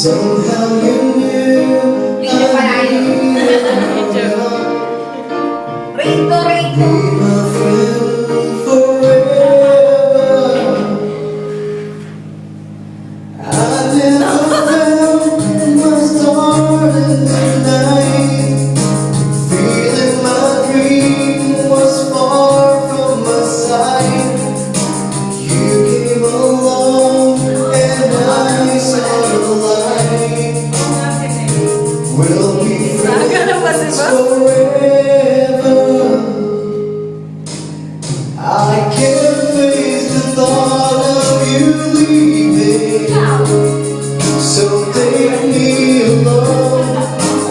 Somehow you knew Video pala yun. Rico, Rico. be my friend forever. I never found my star in the night, feeling my dream was far from my sight. You came along and I saw the light. We'll be friends forever. I can't face the thought of you leaving, so take me along.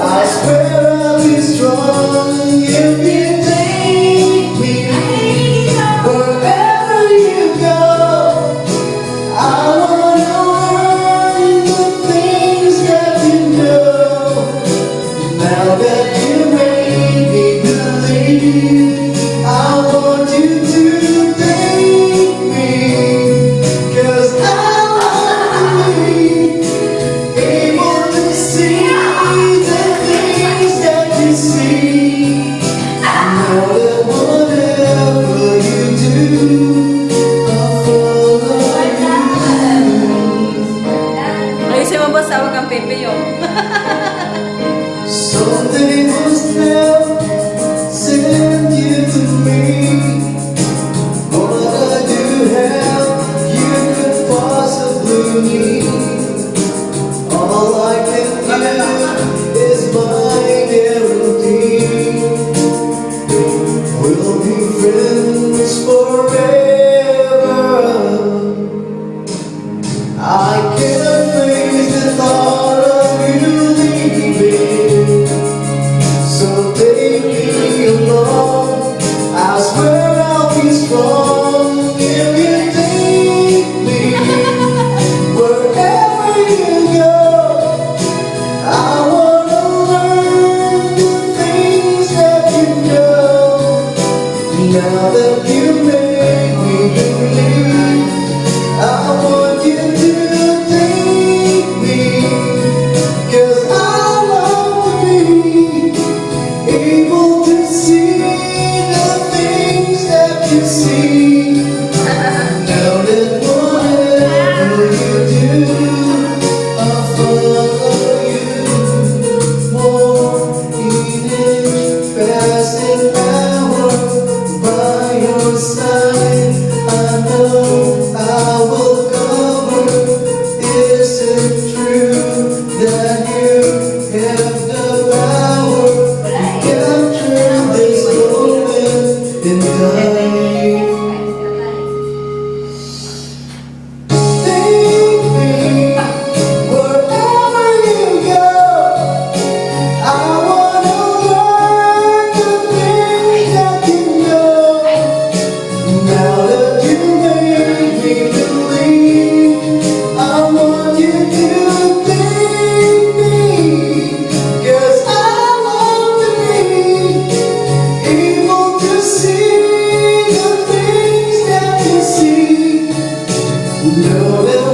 I swear I'll be strong if you take me wherever you go. I wanna learn the things that you know. Now that you made me believe, I want you to take me, 'cause I want to be able to see the things that you see. Know that whatever you do, I'll follow you. Ayusin mo boss, hawak ang pepe yun. Someday must have send you to me. What I do have, you could possibly need. All I can give is my guarantee. We'll be friends forever. I can't face the thought of you leaving, so take me along. I swear I'll be strong if you take me wherever you go. I wanna learn the things that you know. Now that you made me believe, I want you to take me, 'cause I love to be able to see the things that you see. Now that whatever you do, I'll follow you. More each passing hour by your side, I know I will cover. Is it true that you have the power to capture this moment in time? Take me wherever you go. I wanna learn the things that you know. Now that you made me believe, I want you to take me, 'cause I love to be able to see the things that you see. Know that